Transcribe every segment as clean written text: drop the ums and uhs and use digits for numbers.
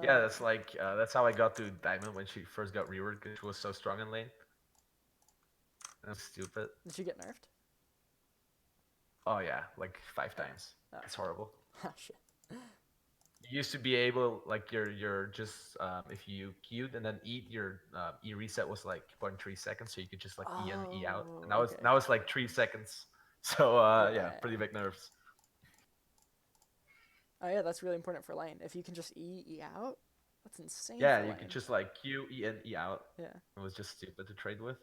Yeah, that's like that's how I got to Diamond when she first got reworked because she was so strong in lane. That's stupid. Did she get nerfed? Oh yeah, like five Oh, times. oh It's shit. horrible. Oh shit. You used to be able like you're just if you queued and then eat your e reset was like 0.3 seconds, so you could just like e in e out. And Oh, now it's okay. now it's like 3 seconds. So yeah, Yeah. pretty big nerfs. Oh yeah, that's really important for lane. If you can just E out, that's insane Yeah, for you could lane. just like queue e in e out. Yeah. It was just stupid to trade with.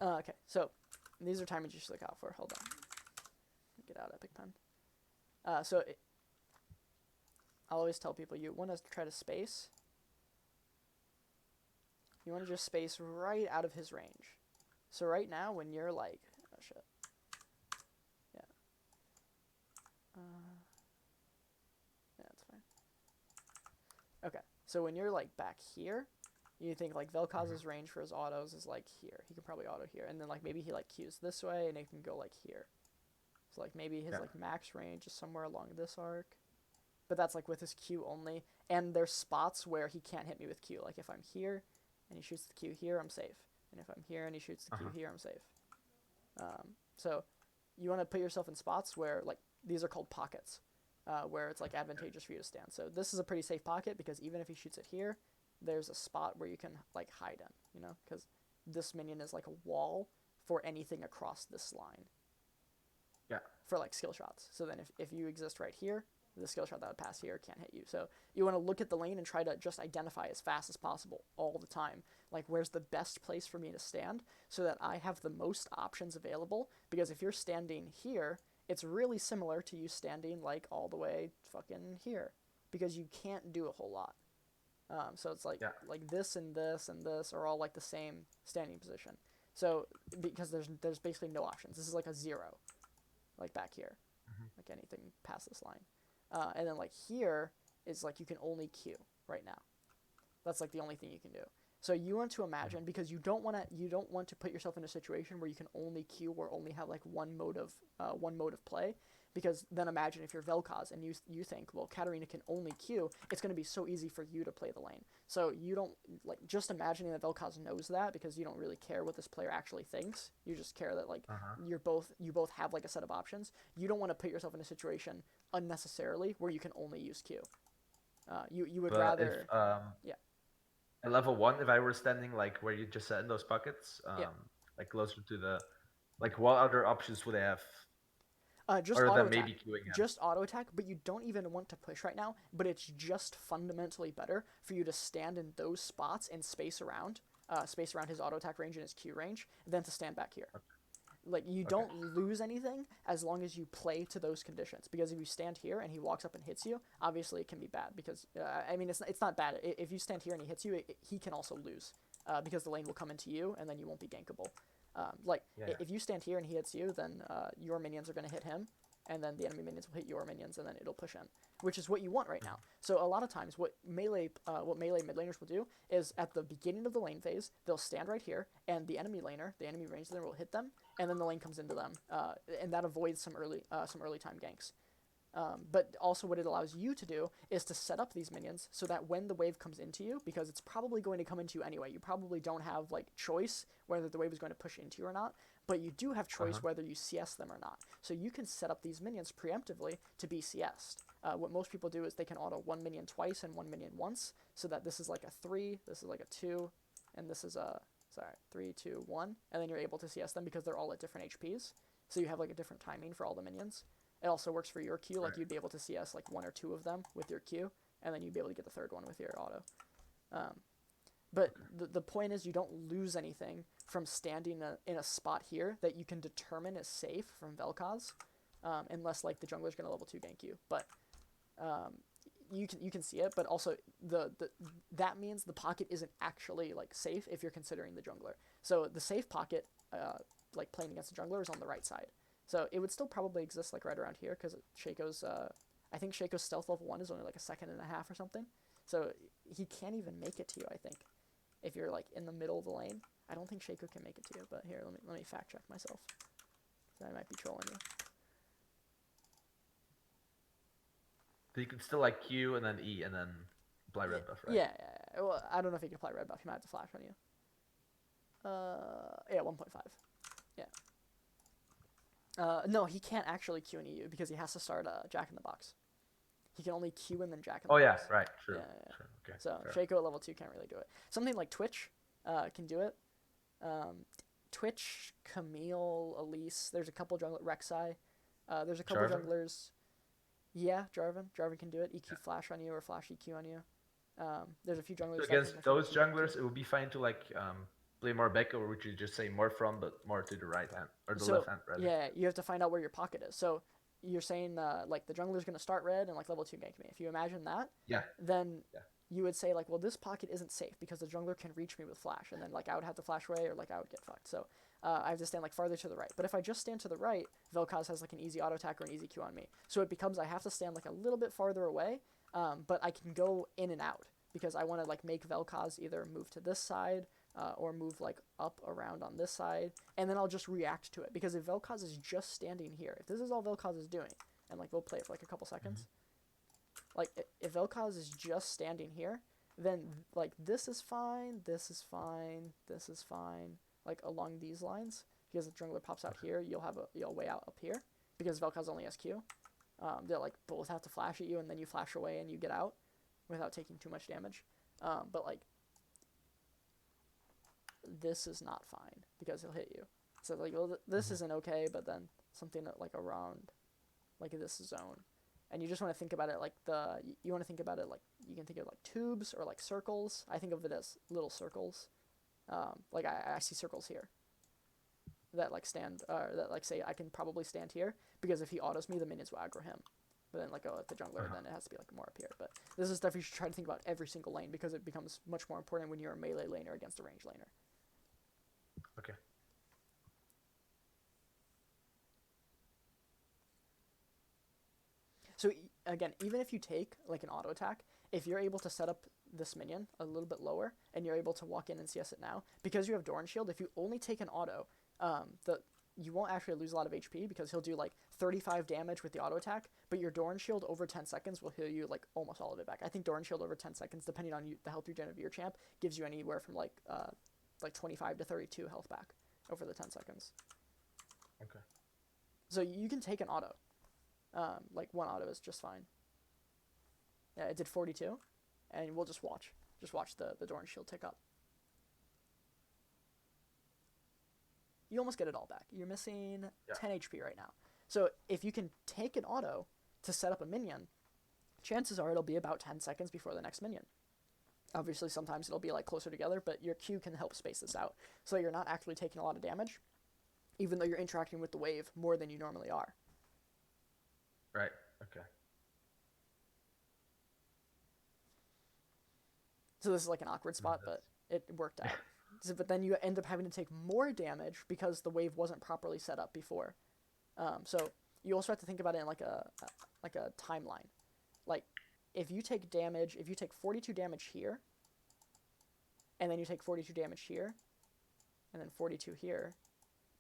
Okay, so these are timings you should look out for. Hold on. Get out Epic Pen. So I'll always tell people you want to try to space. You want to just space right out of his range. So right now, when you're like, oh shit, yeah, yeah, that's fine. Okay, so when you're like back here, you think like Hmm. Vel'Koz's range for his autos is like here. He can probably auto here, and then like maybe he like Qs this way, and it can go like here. So like maybe his Yeah. like max range is somewhere along this arc, but that's like with his Q only. And there's spots where he can't hit me with Q. Like if I'm here, and he shoots the Q here, I'm safe. And if I'm here and he shoots the Q Uh-huh. here, I'm safe. So you want to put yourself in spots where like these are called pockets, where it's like advantageous for you to stand. So this is a pretty safe pocket because even if he shoots it here, there's a spot where you can like hide in, you know, because this minion is like a wall for anything across this line Yeah. for like skill shots. So then if you exist right here, the skill shot that would pass here can't hit you. So you want to look at the lane and try to just identify as fast as possible all the time. Like where's the best place for me to stand so that I have the most options available. Because if you're standing here, it's really similar to you standing like all the way fucking here. Because you can't do a whole lot. So it's Yeah. like this and this and this are all like the same standing position. So because there's basically no options. This is like a zero, like back here, Hmm. like anything past this line. And then like here is like you can only queue right now. That's like the only thing you can do. So you want to Hmm. imagine because you don't want to put yourself in a situation where you can only queue or only have like one mode of play. Because then imagine if you're Vel'Koz and you think, well, Katarina can only queue, it's going to be so easy for you to play the lane. So you don't like just imagining that Vel'Koz knows that because you don't really care what this player actually thinks. You just care that like Uh-huh. you both have like a set of options. You don't want to put yourself in a situation unnecessarily where you can only use Q. You would But if rather, yeah, at level one, if I were standing like where you just said in those pockets, yeah. like closer to the, like what other options would I have Just other auto than attack. maybe queuing him? Just auto attack, but you don't even want to push right now. But it's just fundamentally better for you to stand in those spots and space around his auto attack range and his Q range, than to stand back here. Like you Okay. don't lose anything as long as you play to those conditions. Because if you stand here and he walks up and hits you, obviously it can be bad. Because I mean, it's not bad. If you stand here and he hits you, he can also lose. Because the lane will come into you and then you won't be gankable. Like Yeah. Yeah. if you stand here and he hits you, then your minions are going to hit him, and then the enemy minions will hit your minions, and then it'll push in, which is what you want right now. So a lot of times, what melee mid laners will do is at the beginning of the lane phase, they'll stand right here, and the enemy range laner will hit them, and then the lane comes into them, and that avoids some early time ganks. But also, what it allows you to do is to set up these minions so that when the wave comes into you, because it's probably going to come into you anyway, you probably don't have like choice whether the wave is going to push into you or not, but you do have Uh-huh. choice whether you CS them or not. So you can set up these minions preemptively to be CS'd. What most people do is they can auto one minion twice and one minion once, so that this is like a 3, this is like a 2, and this is a, sorry, 3, 2, 1, and then you're able to CS them because they're all at different HPs. So you have like a different timing for all the minions. It also works for your Q, like Right. you'd be able to CS like one or two of them with your Q, and then you'd be able to get the third one with your auto. Um, but Okay. the point is, you don't lose anything from standing in a spot here that you can determine is safe from Vel'Koz, unless like the jungler's gonna level 2 gank you. But um, you can see it, but also the that means the pocket isn't actually like safe if you're considering the jungler. So the safe pocket, like playing against the jungler, is on the right side. So it would still probably exist like right around here because Shaco's. I think Shaco's stealth level 1 is only like a second and a half or something. So he can't even make it to you. I think if you're like in the middle of the lane, I don't think Shaco can make it to you. But here, let me fact check myself. I might be trolling you. So you can still like Q and then E and then apply red buff, right? Yeah, well, I don't know if he can apply red buff. He might have to flash on you. Yeah, 1.5. Yeah. No, he can't actually Q an EU because he has to start Jack in the Box. He can only Q and then Jack in the Oh yeah, Box. right. Yeah, True. yeah. True. Okay. So Fair. Shaco at level 2 can't really do it. Something like Twitch can do it. Twitch, Camille, Elise. There's a couple jungler Rek'Sai. There's a couple Jarvan? junglers. Yeah, Jarvan. Jarvan can do it. EQ flash on you or flash EQ on you. There's a few junglers. So that can, against like, those EQ. junglers, it would be fine to like play more back, or would you just say more front but more to the right hand or the So left hand rather? yeah, you have to find out where your pocket is. So you're saying like the jungler's gonna start red and like level 2 gank me. If you imagine that, Yeah. then Yeah. you would say like, well, this pocket isn't safe because the jungler can reach me with flash, and then like I would have to flash away or like I would get fucked. So I have to stand like farther to the right. But if I just stand to the right, Vel'Koz has like an easy auto attack or an easy Q on me. So it becomes I have to stand like a little bit farther away, but I can go in and out because I want to like make Vel'Koz either move to this side or move like up around on this side, and then I'll just react to it. Because if Vel'Koz is just standing here, if this is all Vel'Koz is doing, and like we'll play it for like a couple seconds, like if Vel'Koz is just standing here, then like this is fine, this is fine, this is fine, like along these lines. Because the jungler pops out here, you'll way out up here because Vel'Koz only has Q. They'll like both have to flash at you, and then you flash away and you get out without taking too much damage. But like this is not fine because he'll hit you. So like, well, this isn't okay, but then something that, like around like this zone, and you just want to think about it like you want to think about it like you can think of like tubes or like circles. I think of it as little circles. Like I see circles here that like stand that like say I can probably stand here because if he autos me, the minions will aggro him. But then like if the jungler, then it has to be like more up here. But this is stuff you should try to think about every single lane because it becomes much more important when you're a melee laner against a range laner. Okay. So again, even if you take like an auto attack, if you're able to set up this minion a little bit lower and you're able to walk in and CS it now, because you have Doran Shield, if you only take an auto, you won't actually lose a lot of HP because he'll do like 35 damage with the auto attack, but your Doran Shield over 10 seconds will heal you like almost all of it back. I think Doran Shield over 10 seconds, depending on the health regen of your champ, gives you anywhere from like 25 to 32 health back over the 10 seconds. Okay. So you can take an auto. Like one auto is just fine. Yeah, it did 42, and we'll just watch the Doran Shield tick up. You almost get it all back. You're missing 10 HP right now. So if you can take an auto to set up a minion, chances are it'll be about 10 seconds before the next minion. Obviously, sometimes it'll be like closer together, but your Q can help space this out. So you're not actually taking a lot of damage, even though you're interacting with the wave more than you normally are. Right. Okay. So this is like an awkward spot, but it worked out. But then you end up having to take more damage because the wave wasn't properly set up before. So you also have to think about it in like a timeline. Like if you take 42 damage here, and then you take 42 damage here, and then 42 here,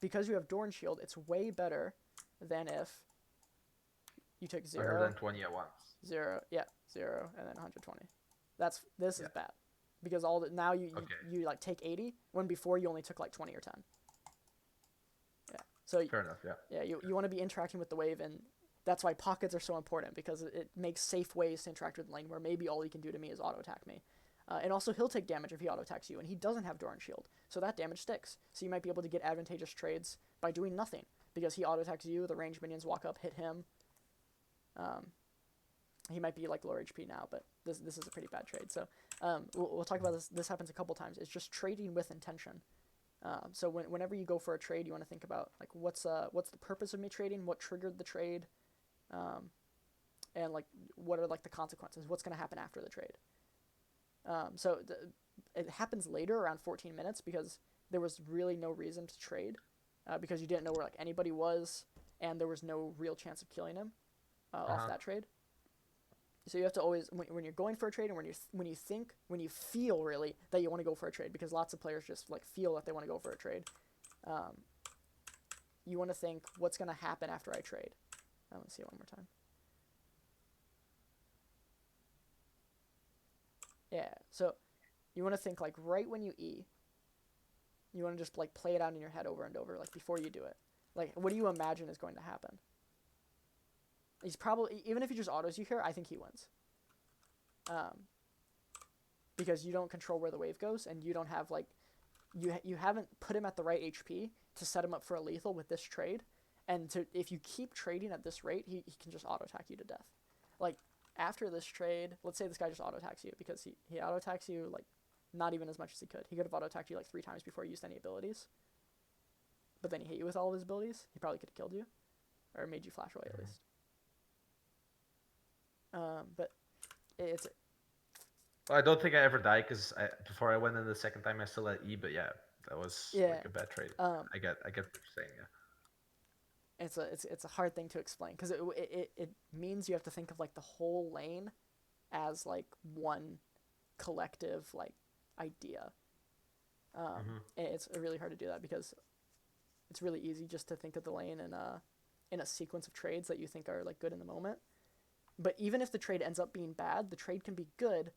because you have Doran Shield, it's way better than if you took 0. 120 at once. 0, yeah, 0, and then 120. This is bad because now you like take 80 when before you only took like 20 or 10. Yeah. So fair enough. Yeah. Yeah, you want to be interacting with the wave, and that's why pockets are so important because it makes safe ways to interact with the lane where maybe all he can do to me is auto attack me. And also he'll take damage if he auto attacks you, and he doesn't have Doran Shield, so that damage sticks. So you might be able to get advantageous trades by doing nothing because he auto attacks you, the ranged minions walk up, hit him. He might be like lower HP now, but this is a pretty bad trade. So we'll talk about this. This happens a couple times. It's just trading with intention. So whenever you go for a trade, you want to think about like what's the purpose of me trading, what triggered the trade, and like what are like the consequences, what's going to happen after the trade. So it happens later around 14 minutes because there was really no reason to trade because you didn't know where like anybody was and there was no real chance of killing him off that trade. So you have to always, when you're going for a trade and when you feel really that you want to go for a trade, because lots of players just like feel that they want to go for a trade, you want to think what's going to happen after I trade. Let's see it one more time. Yeah. So you want to think like right when you E, you want to just like play it out in your head over and over, like before you do it. Like, what do you imagine is going to happen? He's probably, even if he just autos you here, I think he wins. Because you don't control where the wave goes, and you don't have like, you haven't put him at the right HP to set him up for a lethal with this trade, and if you keep trading at this rate, he can just auto attack you to death. Like after this trade, let's say this guy just auto attacks you because he auto attacks you like not even as much as he could. He could have auto attacked you like 3 times before he used any abilities, but then he hit you with all of his abilities. He probably could have killed you, or made you flash away at least. But it's Well, I don't think I ever died because before I went in the second time I still had E, but yeah, that was like a bad trade. I get what you're saying. Yeah. It's a hard thing to explain because it means you have to think of like the whole lane as like one collective like idea. It's really hard to do that because it's really easy just to think of the lane in a sequence of trades that you think are like good in the moment. But even if the trade ends up being bad, the trade can be good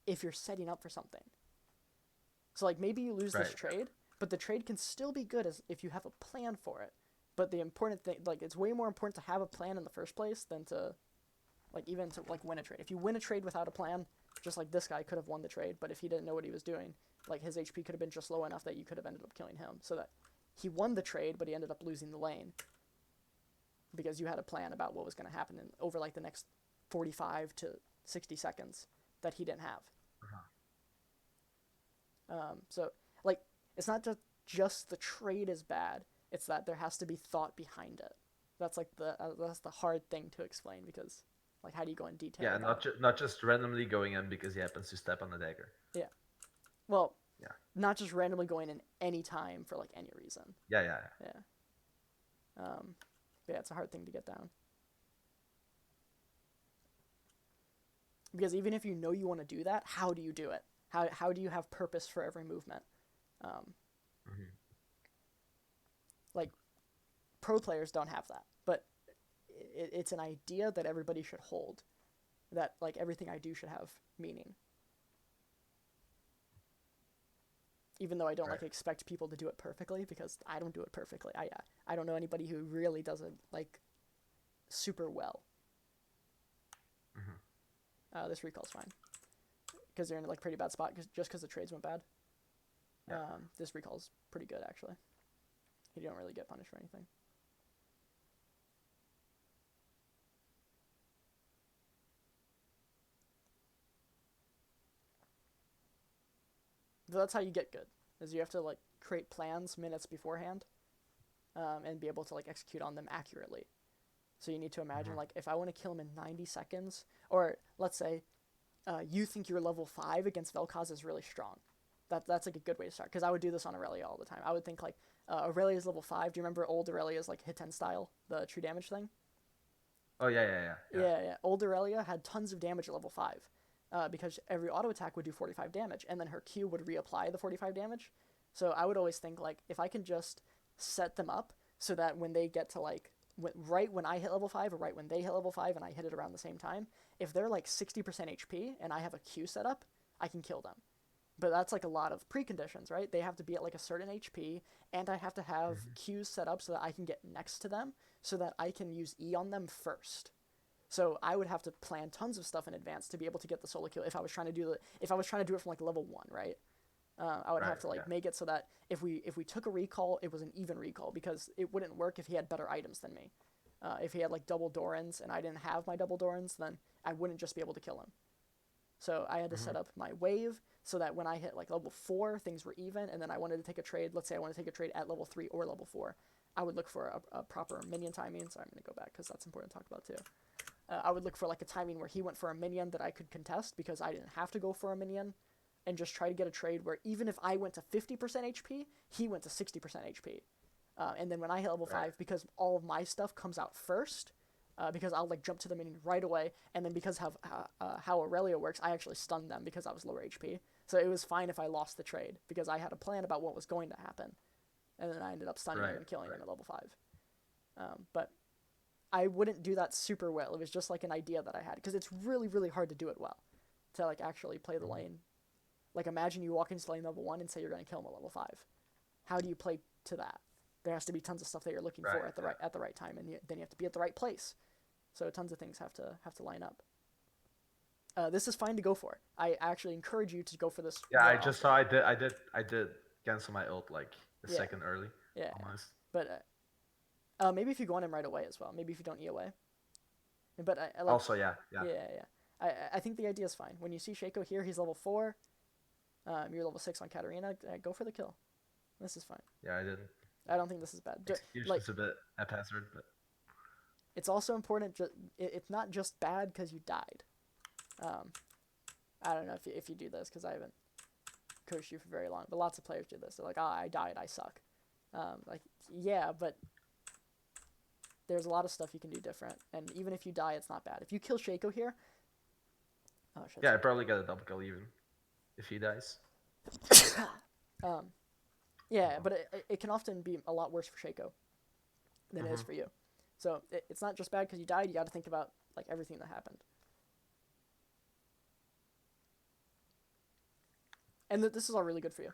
if you're setting up for something. So like maybe you lose this trade, but the trade can still be good as if you have a plan for it. But the important thing, like it's way more important to have a plan in the first place than to like even to like win a trade. If you win a trade without a plan, just like this guy could have won the trade, but if he didn't know what he was doing, like his HP could have been just low enough that you could have ended up killing him. So that he won the trade, but he ended up losing the lane because you had a plan about what was going to happen over like the next 45 to 60 seconds that he didn't have. So like it's not just the trade is bad, it's that there has to be thought behind it. That's like that's the hard thing to explain because like how do you go in detail? Yeah, not just randomly going in because he happens to step on the dagger. Yeah. Well, yeah. Not just randomly going in any time for like any reason. Yeah. But yeah, it's a hard thing to get down. Because even if you know you want to do that, how do you do it? How do you have purpose for every movement? Like, pro players don't have that. But it's an idea that everybody should hold. That, like, everything I do should have meaning. Even though I don't, like, expect people to do it perfectly, because I don't do it perfectly. I don't know anybody who really does it, like, super well. This recall's fine. Because they're in like pretty bad spot just because the trades went bad. Yeah. This recall's pretty good actually. You don't really get punished for anything. So that's how you get good. Is you have to like create plans minutes beforehand, and be able to like execute on them accurately. So you need to imagine like if I want to kill him in 90 seconds, or let's say. You think your level 5 against Vel'Koz is really strong. That's like a good way to start. Because I would do this on Aurelia all the time. I would think like, Aurelia's level 5. Do you remember old Aurelia's like hit 10 style? The true damage thing? Oh, yeah. Old Aurelia had tons of damage at level 5. Because every auto attack would do 45 damage. And then her Q would reapply the 45 damage. So I would always think like, if I can just set them up so that when they get to like, right when I hit level 5 or right when they hit level 5 and I hit it around the same time, if they're like 60% HP and I have a Q set up, I can kill them. But that's like a lot of preconditions, right? They have to be at like a certain HP and I have to have Qs set up so that I can get next to them so that I can use E on them first. So I would have to plan tons of stuff in advance to be able to get the solo kill if I was trying to do it from like level 1, right? I would have to like make it so that if we took a recall, it was an even recall because it wouldn't work if he had better items than me. If he had like double Dorans and I didn't have my double Dorans, then I wouldn't just be able to kill him. So I had to set up my wave so that when I hit like level 4, things were even, and then I wanted to take a trade. Let's say I want to take a trade at level 3 or level 4. I would look for a proper minion timing. So I'm going to go back because that's important to talk about too. I would look for like a timing where he went for a minion that I could contest because I didn't have to go for a minion. And just try to get a trade where even if I went to 50% HP, he went to 60% HP. And then when I hit level 5, because all of my stuff comes out first, because I'll like jump to the minion right away, and then because of how Aurelia works, I actually stunned them because I was lower HP. So it was fine if I lost the trade, because I had a plan about what was going to happen. And then I ended up stunning him and killing him at level 5. But I wouldn't do that super well. It was just like an idea that I had, because it's really, really hard to do it well. to like actually play the lane. Like imagine you walk into lane level 1 and say you're going to kill him at level 5. How do you play to that? There has to be tons of stuff that you're looking for at the right time, and then you have to be at the right place. So tons of things have to line up. This is fine to go for. I actually encourage you to go for this. Yeah, I just saw I did cancel my ult like a second early. Yeah. Almost. But maybe if you go on him right away as well. Maybe if you don't E away. But I like. Also, yeah. I think the idea is fine. When you see Shaco here, he's level 4. You're level 6 on Katarina. Go for the kill. This is fine. Yeah, I didn't. I don't think this is bad. Like, a bit haphazard, but it's also important. It's not just bad because you died. I don't know if you do this because I haven't coached you for very long, but lots of players do this. They're like, "Oh, I died. I suck." Like, yeah, but there's a lot of stuff you can do different, and even if you die, it's not bad. If you kill Shaco here, oh shit. Yeah, I probably get a double kill even if he dies. Yeah, but it can often be a lot worse for Shaco than it is for you. So it's not just bad because you died. You got to think about like everything that happened. And this is all really good for you.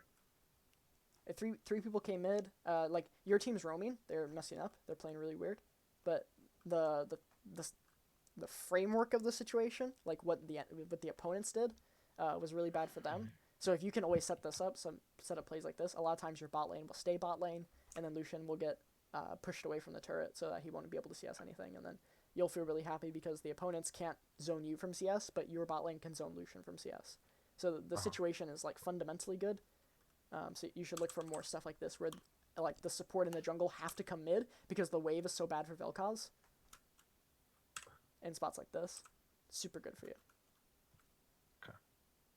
If three people came mid, like your team's roaming, they're messing up. They're playing really weird, but the framework of the situation, like what the opponents did, was really bad for them. So if you can always set this up, set up plays like this, a lot of times your bot lane will stay bot lane, and then Lucian will get pushed away from the turret so that he won't be able to CS anything, and then you'll feel really happy because the opponents can't zone you from CS, but your bot lane can zone Lucian from CS. So the situation is like fundamentally good. So you should look for more stuff like this where like the support in the jungle have to come mid because the wave is so bad for Vel'Koz. In spots like this, super good for you.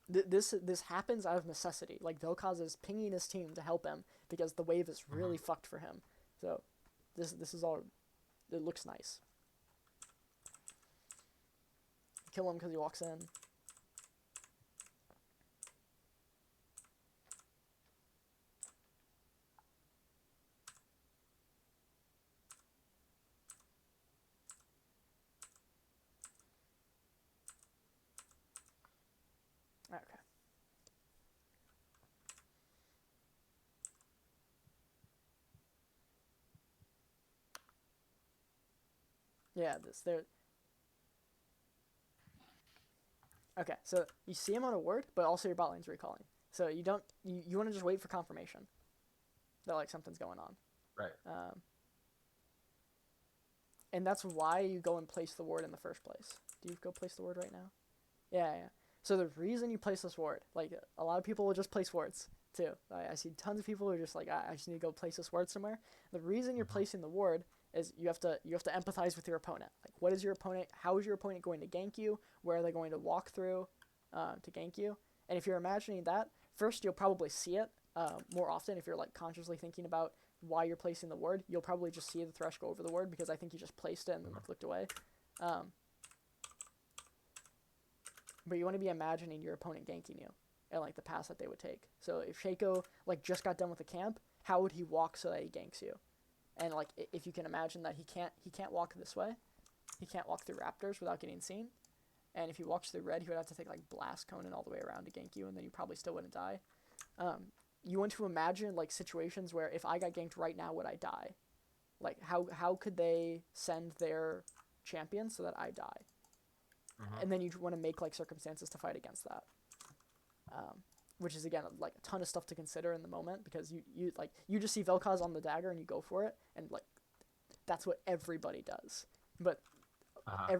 This happens out of necessity. Like Vel'Koz is pinging his team to help him because the wave is really fucked for him. So this is all. It looks nice. Kill him because he walks in. Okay. Yeah, there. Okay, so you see him on a ward, but also your bot lane's recalling. So you don't you want to just wait for confirmation that like something's going on. Right. And that's why you go and place the ward in the first place. Do you go place the ward right now? Yeah. So the reason you place this ward, like a lot of people will just place wards too. I see tons of people who are just like, I just need to go place this ward somewhere. The reason you're placing the ward is you have to empathize with your opponent. Like, what is your opponent? How is your opponent going to gank you? Where are they going to walk through to gank you? And if you're imagining that, first you'll probably see it more often. If you're like consciously thinking about why you're placing the ward, you'll probably just see the thresh go over the ward because I think you just placed it and then looked away. But you want to be imagining your opponent ganking you and like the path that they would take. So if Shaco like just got done with the camp, how would he walk so that he ganks you? And like if you can imagine that he can't walk this way, he can't walk through raptors without getting seen. And if he walks through red, he would have to take like blast cone and all the way around to gank you, and then you probably still wouldn't die. You want to imagine like situations where if I got ganked right now, would I die? Like how could they send their champion so that I die? And then you want to make like circumstances to fight against that. Which is again like a ton of stuff to consider in the moment because you just see Vel'Koz on the dagger and you go for it, and like that's what everybody does. But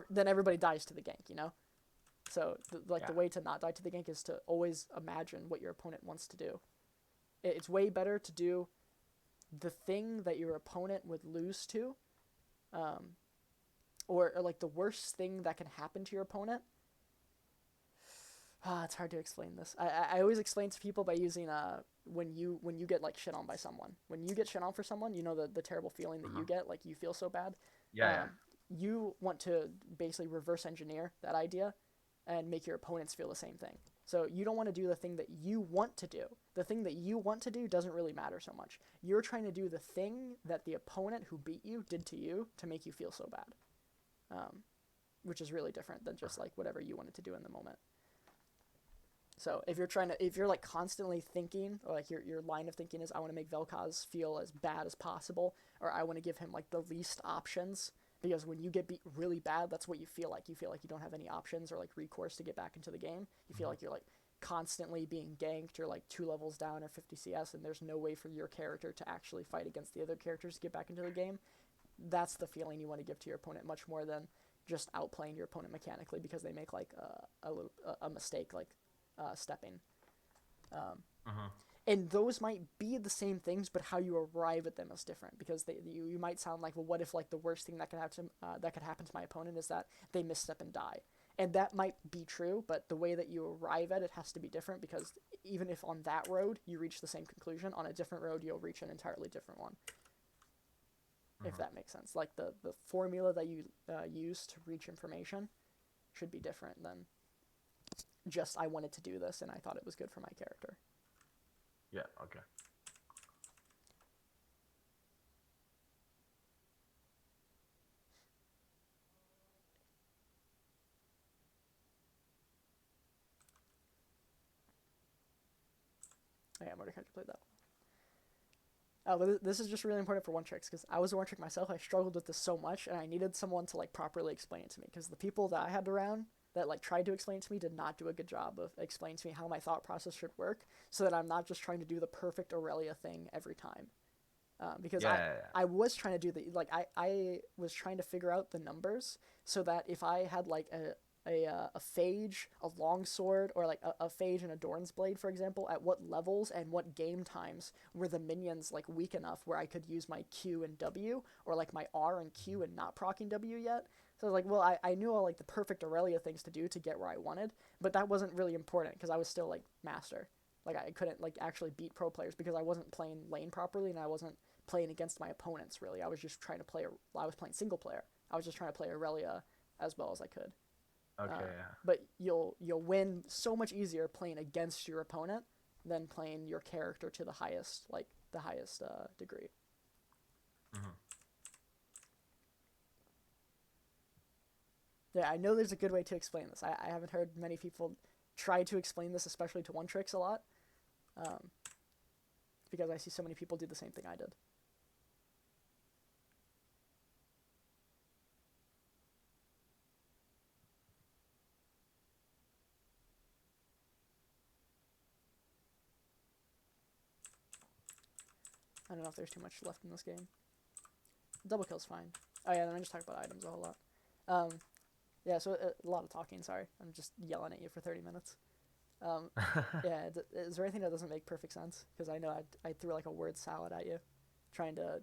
then everybody dies to the gank, you know. So the way to not die to the gank is to always imagine what your opponent wants to do. It's way better to do the thing that your opponent would lose to, or like the worst thing that can happen to your opponent. It's hard to explain this. I always explain to people by using when you get like shit on by someone. When you get shit on for someone, you know the terrible feeling that you get, like you feel so bad. Yeah. You want to basically reverse engineer that idea and make your opponents feel the same thing. So you don't want to do the thing that you want to do. The thing that you want to do doesn't really matter so much. You're trying to do the thing that the opponent who beat you did to you to make you feel so bad. Which is really different than just like whatever you wanted to do in the moment. So if you're like constantly thinking, or like your line of thinking is, I want to make Vel'Koz feel as bad as possible, or I want to give him like the least options, because when you get beat really bad, that's what you feel like. You feel like you don't have any options or like recourse to get back into the game. You feel like you're like constantly being ganked or like 2 levels down at 50 CS, and there's no way for your character to actually fight against the other characters to get back into the game. That's the feeling you want to give to your opponent, much more than just outplaying your opponent mechanically because they make like a mistake, like stepping. And those might be the same things, but how you arrive at them is different, because you might sound like, well, what if like the worst thing that could happen to my opponent is that they misstep and die, and that might be true, but the way that you arrive at it has to be different, because even if on that road you reach the same conclusion, on a different road you'll reach an entirely different one. If that makes sense, like the formula that you use to reach information should be different than just, I wanted to do this and I thought it was good for my character. Yeah. Okay. Yeah, Mordecai played that one. But this is just really important for one tricks, because I was a one trick myself. I struggled with this so much, and I needed someone to like properly explain it to me, because the people that I had around that like tried to explain it to me did not do a good job of explaining to me how my thought process should work, so that I'm not just trying to do the perfect Aurelia thing every time. Because I was trying to do I was trying to figure out the numbers, so that if I had like a phage, a longsword, or like a phage and a Dorn's blade, for example, at what levels and what game times were the minions like weak enough where I could use my Q and W, or like my R and Q and not proccing W yet. So I was like, well, I knew all like the perfect Aurelia things to do to get where I wanted, but that wasn't really important because I was still like master. Like I couldn't like actually beat pro players because I wasn't playing lane properly, and I wasn't playing against my opponents really. I was just trying to play. I was playing single player. I was just trying to play Aurelia as well as I could. Okay. But you'll win so much easier playing against your opponent than playing your character to the highest degree. Yeah, I know there's a good way to explain this. I haven't heard many people try to explain this, especially to one tricks a lot, because I see so many people do the same thing I did. I don't know if there's too much left in this game. Double kill's fine. Oh yeah, then I just talk about items a whole lot. Yeah, so a lot of talking, sorry. I'm just yelling at you for 30 minutes. Yeah, is there anything that doesn't make perfect sense? Because I know I threw like a word salad at you, trying to...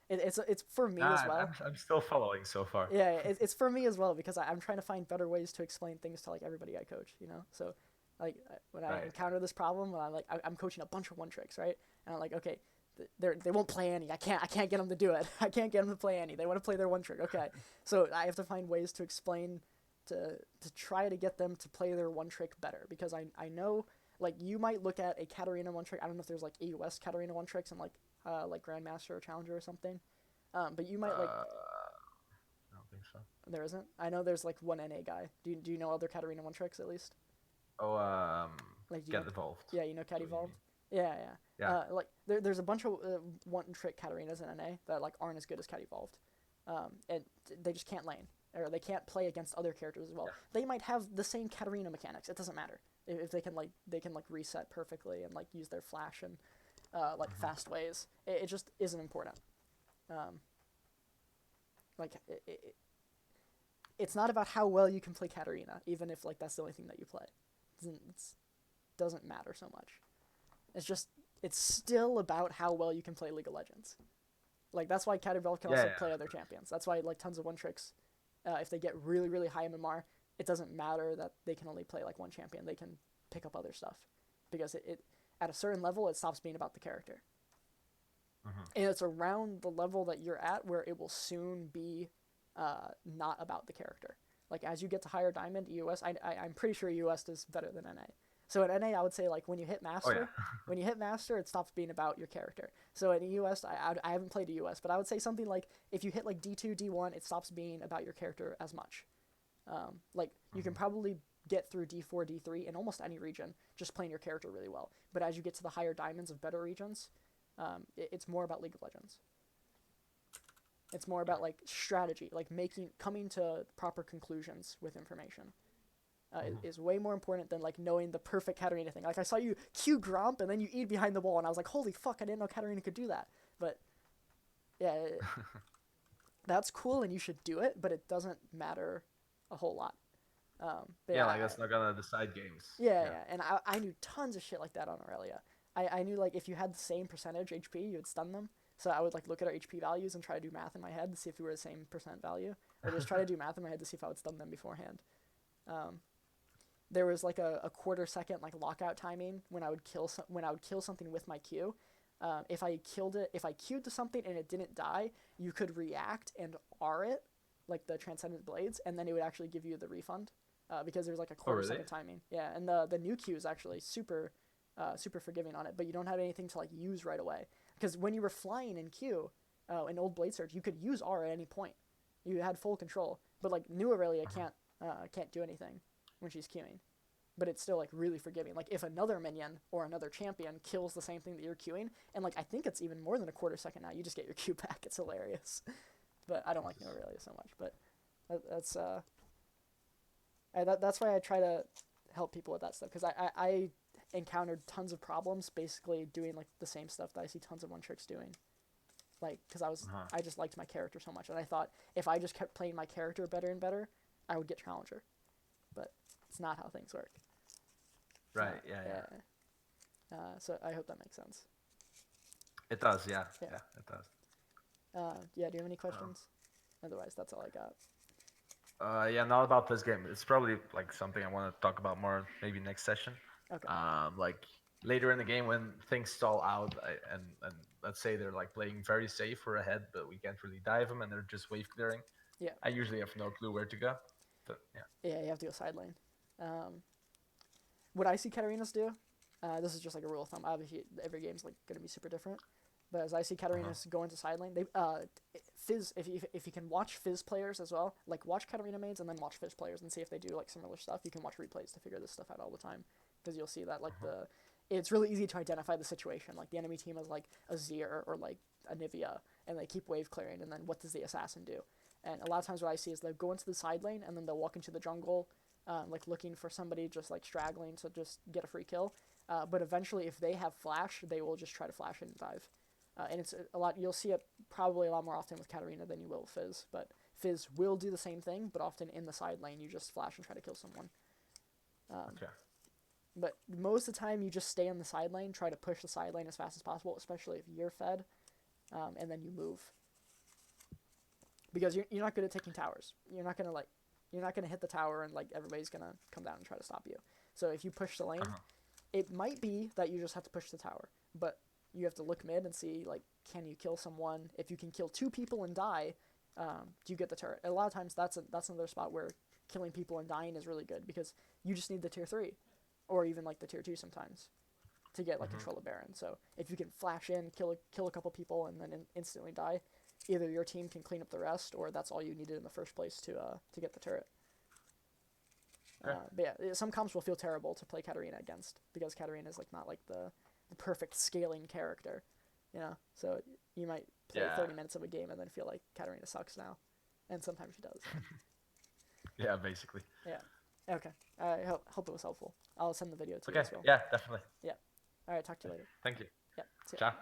It's for me as well. I'm still following so far. Yeah, it's for me as well, because I'm trying to find better ways to explain things to like everybody I coach, you know? So like when I encounter this problem, when I'm coaching a bunch of one tricks, right? And I'm like, okay, they won't play any. I can't get them to do it. I can't get them to play any. They want to play their one trick. Okay, so I have to find ways to explain to try to get them to play their one trick better, because I know like you might look at a Katarina one trick. I don't know if there's like AUS Katarina one tricks and like Grandmaster or Challenger or something, but you might like. I don't think so. There isn't. I know there's like one NA guy. Do you know other Katarina one tricks at least? Oh, Like get evolved. Yeah, you know Cat That's what you Evolved. mean. Yeah. Yeah. Like there's a bunch of one trick Katarinas in NA that like aren't as good as Cat Evolved, and they just can't lane, or they can't play against other characters as well. Yeah. They might have the same Katarina mechanics. It doesn't matter if they can reset perfectly and like use their flash and fast ways. It just isn't important. Like it's not about how well you can play Katarina, even if like that's the only thing that you play. It doesn't matter so much. It's still about how well you can play League of Legends. Like that's why Cat Evolved can also play other champions. That's why like tons of one tricks, if they get really really high MMR, it doesn't matter that they can only play like one champion. They can pick up other stuff, because it at a certain level it stops being about the character. And it's around the level that you're at where it will soon be not about the character. Like as you get to higher diamond, EOS, I'm pretty sure EOS does better than NA. So in NA, I would say like when you hit master, when you hit master, it stops being about your character. So in EOS, I haven't played EOS, but I would say something like if you hit like D2, D1, it stops being about your character as much. Like you can probably get through D4, D3 in almost any region just playing your character really well. But as you get to the higher diamonds of better regions, it's more about League of Legends. It's more about like strategy, like coming to proper conclusions with information. Is way more important than like knowing the perfect Katarina thing. Like I saw you Q Gromp and then you eat behind the wall, and I was like, holy fuck, I didn't know Katarina could do that. But yeah, that's cool and you should do it, but it doesn't matter a whole lot. But Yeah, yeah, like that's not gonna decide games. yeah, Yeah. yeah, and I knew tons of shit like that on Aurelia. I knew like if you had the same percentage HP, you would stun them. So I would like look at our HP values and try to do math in my head to see if we were the same percent value, or just try to do math in my head to see if I would stun them beforehand. Um, there was like a quarter second like lockout timing when I would kill something with my Q. If I Q'd to something and it didn't die, you could react and R it, like the Transcendent Blades, and then it would actually give you the refund, because there's like a Oh, quarter really? second timing. Yeah, and the new Q is actually super forgiving on it, but you don't have anything to like use right away. Because when you were flying in Q, in old Blade Surge, you could use R at any point. You had full control, but like new Aurelia can't do anything when she's queuing. But it's still like really forgiving. Like if another minion or another champion kills the same thing that you're queuing, and like I think it's even more than a quarter second now, you just get your Q back. It's hilarious. But I don't like new Aurelia so much. But that's why I try to help people with that stuff, because I encountered tons of problems basically doing like the same stuff that I see tons of one tricks doing. Like because I just liked my character so much, and I thought if I just kept playing my character better and better, I would get challenger. But it's not how things work. Right. Yeah. Yeah. So I hope that makes sense. It does. Yeah. Yeah. Yeah. It does. Yeah. Do you have any questions? Otherwise, that's all I got. Yeah. Not about this game. It's probably like something I want to talk about more maybe next session. Okay. Like later in the game when things stall out, and let's say they're like playing very safe or ahead, but we can't really dive them, and they're just wave clearing. Yeah. I usually have no clue where to go. But yeah. Yeah. You have to go side lane. What I see Katarinas do, this is just like a rule of thumb. Obviously, every game's like going to be super different. But as I see Katarinas go into side lane, they Fizz. If you can watch Fizz players as well, like watch Katarina mains and then watch Fizz players and see if they do like similar stuff. You can watch replays to figure this stuff out all the time, because you'll see that like it's really easy to identify the situation. Like the enemy team is like a Zir or like a Nivea, and they keep wave clearing, and then what does the assassin do? And a lot of times what I see is they'll go into the side lane and then they'll walk into the jungle, like looking for somebody just like straggling to just get a free kill. But eventually, if they have flash, they will just try to flash in and dive. And it's a lot. You'll see it probably a lot more often with Katarina than you will with Fizz. But Fizz will do the same thing, but often in the side lane, you just flash and try to kill someone. Okay. But most of the time, you just stay in the side lane, try to push the side lane as fast as possible, especially if you're fed, and then you move. Because you're not good at taking towers. You're not gonna hit the tower and like everybody's gonna come down and try to stop you. So if you push the lane, it might be that you just have to push the tower, but you have to look mid and see like, can you kill someone? If you can kill 2 people and die, do you get the turret? A lot of times that's another spot where killing people and dying is really good, because you just need the tier 3, or even like the tier 2 sometimes, to get like control of Baron. So if you can flash in, kill a couple people, and then instantly die, either your team can clean up the rest, or that's all you needed in the first place to get the turret. But yeah, some comps will feel terrible to play Katarina against, because Katarina is like not like the perfect scaling character, you know. So you might play 30 minutes of a game and then feel like Katarina sucks now, and sometimes she does. Yeah, basically. Yeah. Okay. I hope it was helpful. I'll send the video to you Okay. as well. Yeah, definitely. Yeah. All right. Talk to you later. Thank you. Yeah. See ya. Ciao.